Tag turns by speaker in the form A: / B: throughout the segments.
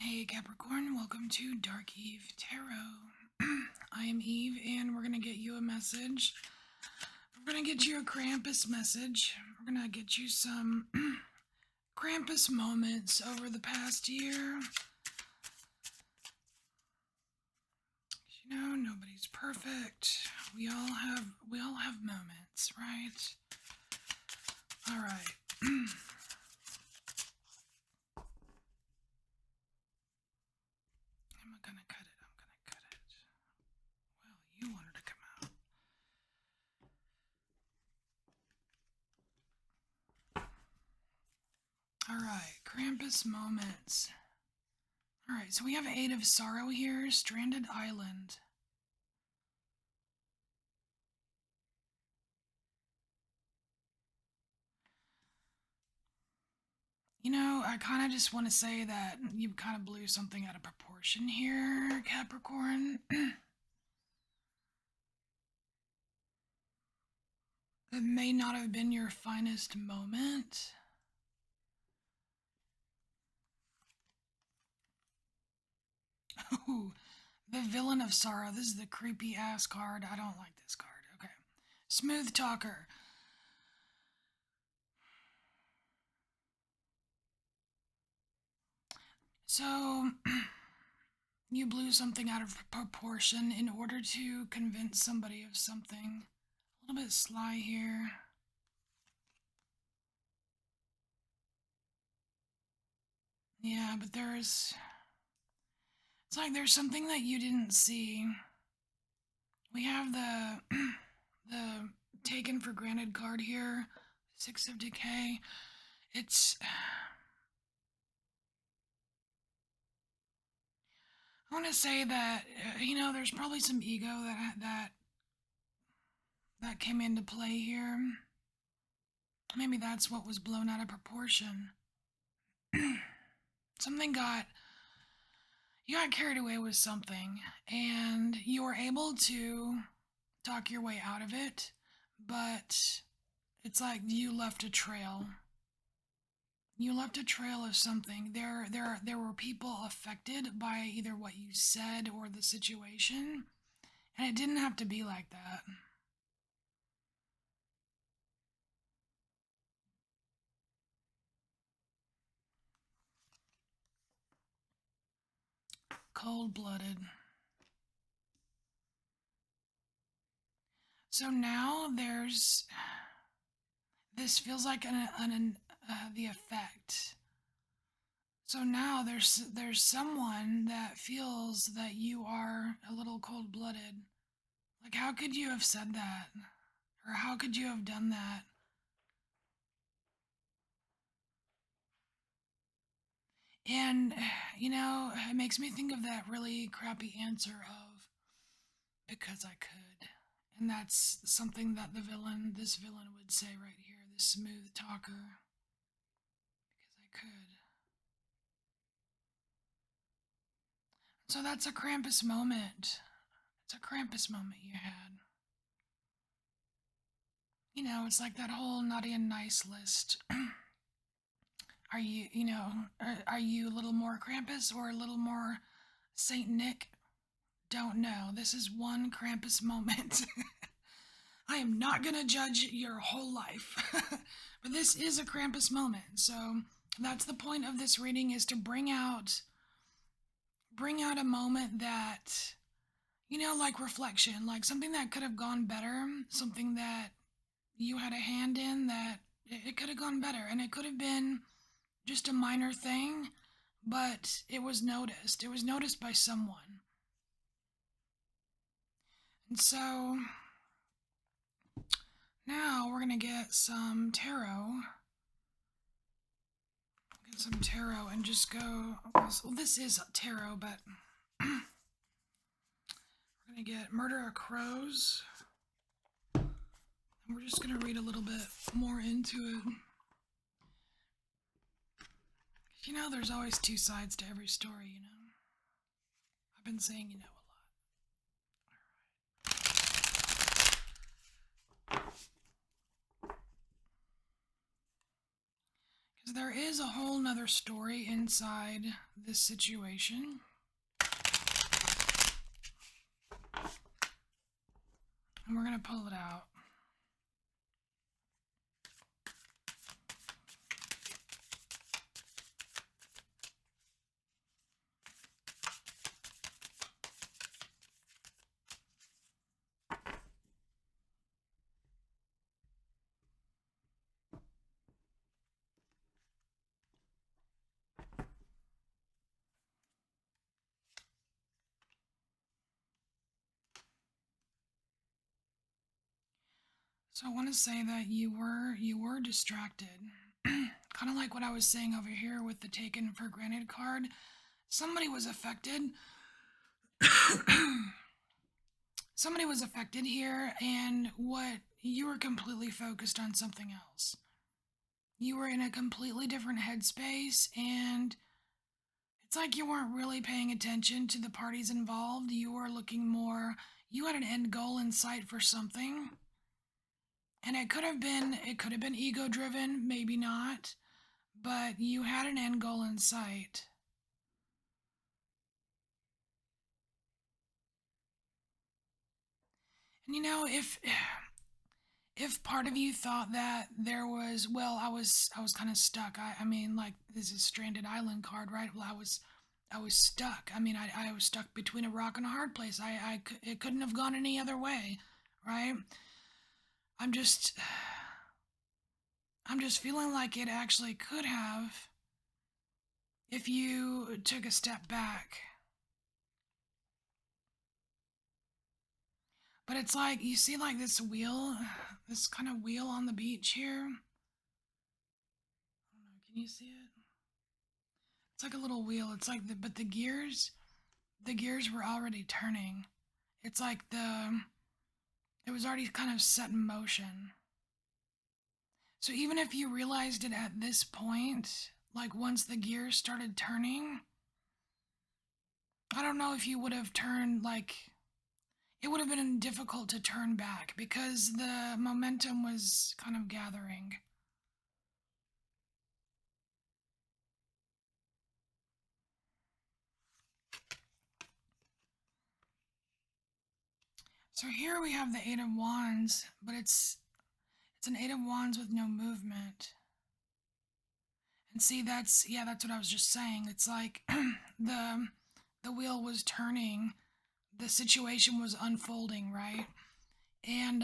A: Hey Capricorn, welcome to Dark Eve Tarot. I am Eve and we're going to get you a message. We're going to get you a Krampus message. We're going to get you some Krampus moments over the past year. You know, nobody's perfect. We all have moments, right? All right. I'm gonna cut it. Well, you wanted to come out. Alright, Krampus moments. Alright, so we have 8 of Sorrow here, Stranded Island. You know, I kind of just want to say that you kind of blew something out of proportion here, Capricorn. It may not have been your finest moment. Ooh, the Villain of Sorrow. This is the creepy ass card. I don't like this card. Okay. Smooth Talker. So, you blew something out of proportion in order to convince somebody of something. A little bit sly here. Yeah, but it's like there's something that you didn't see. We have the the taken for granted card here, 6 of Decay. It's I want to say that you know, there's probably some ego that came into play here. Maybe that's what was blown out of proportion. Something got you got carried away with something and you were able to talk your way out of it, but it's like you left a trail. You left a trail of something. There were people affected by either what you said or the situation, and it didn't have to be like that. Cold-blooded. So now this feels like the effect. So now there's someone that feels that you are a little cold-blooded. Like, how could you have said that? Or how could you have done that? And, you know, it makes me think of that really crappy answer of, because I could. And that's something that this villain would say right here, this smooth talker. Because I could. So that's a Krampus moment. It's a Krampus moment you had. You know, it's like that whole naughty and nice list. Are you, you know, are you a little more Krampus or a little more Saint Nick? Don't know. This is one Krampus moment. I am not going to judge your whole life. But this is a Krampus moment. So that's the point of this reading, is to bring out a moment that, you know, like reflection, like something that could have gone better, something that you had a hand in, that it could have gone better, and it could have been just a minor thing, but it was noticed. It was noticed by someone. And so now we're going to get some tarot. Get some tarot and just go. Well, this is tarot, but we're going to get Murder of Crows. And we're just going to read a little bit more into it. You know, there's always two sides to every story, you know. I've been saying, you know, a lot. Because There is a whole nother story inside this situation. And we're going to pull it out. So I want to say that you were distracted. Kind of like what I was saying over here with the taken for granted card. Somebody was affected. Somebody was affected here, and what you were completely focused on something else. You were in a completely different headspace, and it's like you weren't really paying attention to the parties involved. You were looking more, you had an end goal in sight for something. And it could have been ego driven, maybe not, but you had an end goal in sight. And if part of you thought that there was, well, I was kind of stuck. I mean, like, this is stranded island card, right? Well, I was stuck. I mean, I was stuck between a rock and a hard place. It couldn't have gone any other way, right? I'm just I'm just feeling like it actually could have if you took a step back. But it's like, you see, like, this wheel, this kind of wheel on the beach here. I don't know, can you see it? It's like a little wheel. It's like but the gears were already turning. It's like it was already kind of set in motion. So even if you realized it at this point, like once the gears started turning, I don't know if you would have turned, like, it would have been difficult to turn back because the momentum was kind of gathering. So here we have the Eight of Wands, but it's an Eight of Wands with no movement. And see, that's what I was just saying. It's like the the wheel was turning, the situation was unfolding, right? And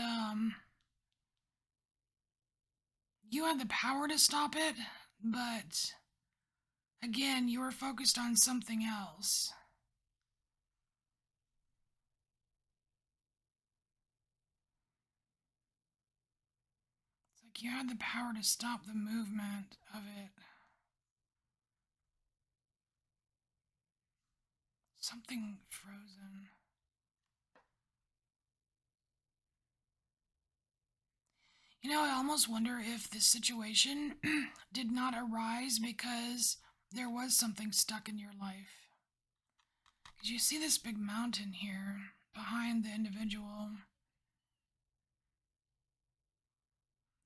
A: you had the power to stop it, but again, you were focused on something else. It's like you had the power to stop the movement of it. Something frozen. I almost wonder if this situation did not arise because there was something stuck in your life. Because you see this big mountain here behind the individual,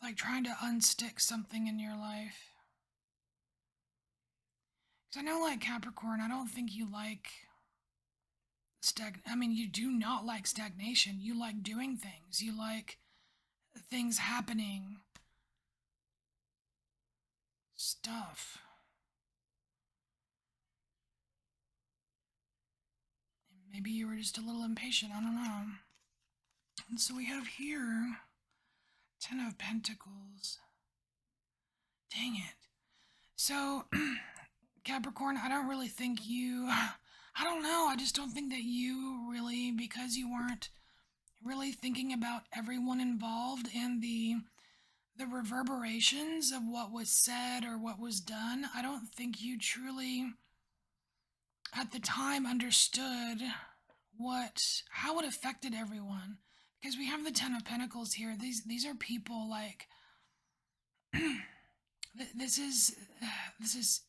A: like trying to unstick something in your life. Because I know, like Capricorn, I don't think you like I mean, you do not like stagnation. You like doing things. You like things happening. Stuff. Maybe you were just a little impatient. I don't know. And so we have here Ten of Pentacles. Dang it. So, Capricorn, I don't really think you. I don't know. I just don't think that you really, because you weren't really thinking about everyone involved and the reverberations of what was said or what was done. I don't think you truly at the time understood how it affected everyone, because we have the Ten of Pentacles here. These are people, like, this is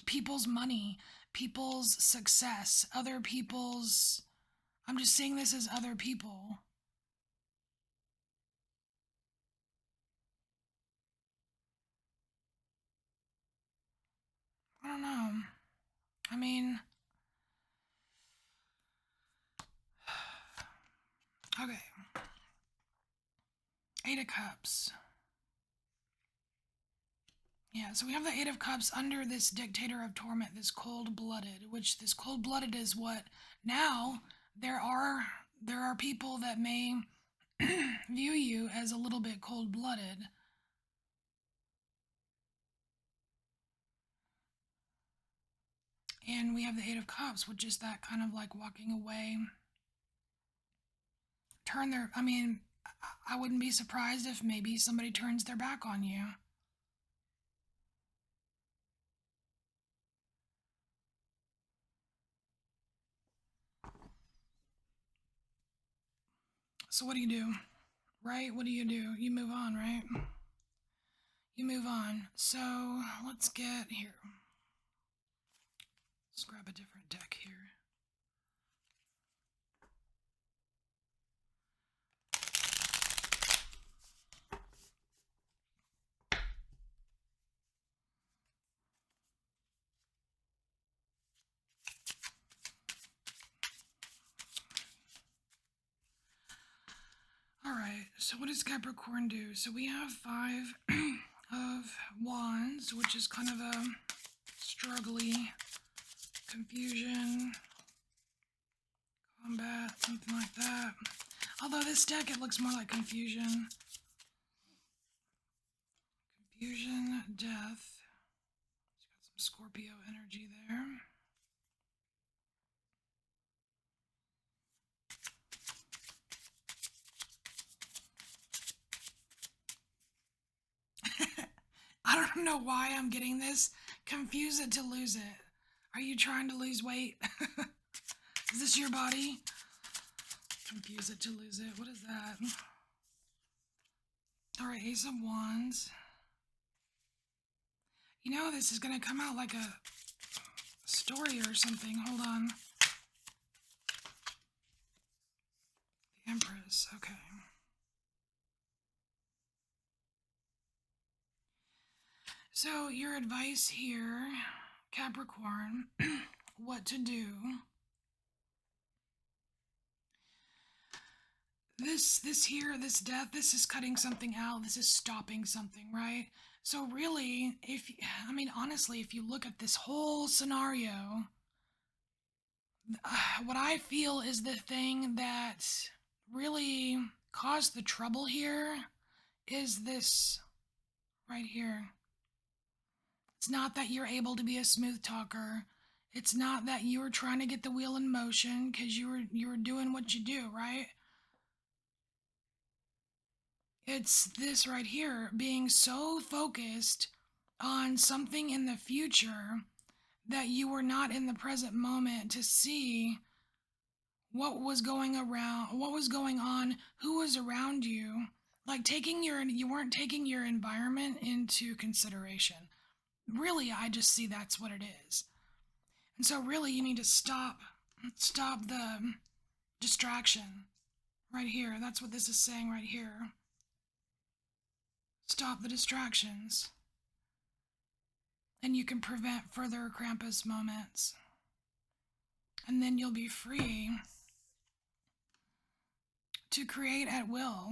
A: people's money, people's success, other people's. I'm just seeing this as other people. I don't know. I mean, okay. Eight of Cups. Yeah, so we have the Eight of Cups under this Dictator of Torment, this cold-blooded, which this cold-blooded is what now there are people that may view you as a little bit cold-blooded. And we have the Eight of Cups, which is that kind of like walking away. I mean, I wouldn't be surprised if maybe somebody turns their back on you. So what do you do? Right? What do? You move on, right? You move on. So let's get here. Let's grab a different deck here. Alright, so what does Capricorn do? So we have Five of Wands, which is kind of a struggly, confusion, combat, something like that. Although this deck, it looks more like confusion. Confusion, death. It's got some Scorpio energy there. I don't know why I'm getting this. Confuse it to lose it. Are you trying to lose weight? Is this your body? Confuse it to lose it. What is that? Alright, Ace of Wands. You know, this is going to come out like a story or something. Hold on. The Empress. Okay. So, your advice here, Capricorn, what to do. This death, this is cutting something out. This is stopping something, right? So really, honestly, if you look at this whole scenario, what I feel is the thing that really caused the trouble here is this right here. It's not that you're able to be a smooth talker. It's not that you were trying to get the wheel in motion because you were doing what you do, right? It's this right here, being so focused on something in the future that you were not in the present moment to see what was going on, who was around you. Like you weren't taking your environment into consideration. Really, I just see that's what it is. And so really you need to stop the distraction right here. That's what this is saying right here. Stop the distractions. And you can prevent further Krampus moments. And then you'll be free to create at will.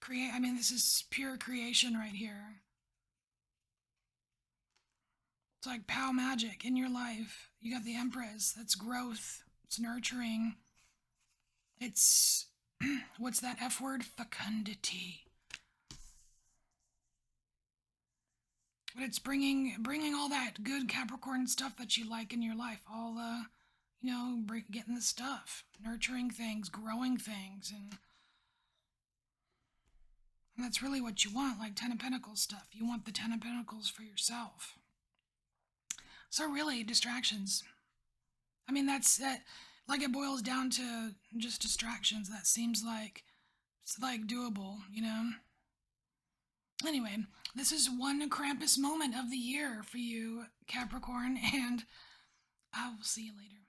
A: This is pure creation right here. It's like pow magic in your life. You got the Empress. That's growth. It's nurturing. It's, what's that F word? Fecundity. But it's bringing all that good Capricorn stuff that you like in your life. All the, getting the stuff. Nurturing things, growing things. And that's really what you want, like Ten of Pentacles stuff. You want the Ten of Pentacles for yourself. So really, distractions. That's like it boils down to just distractions. That seems like it's like doable, Anyway, this is one Krampus moment of the year for you, Capricorn, and I will see you later.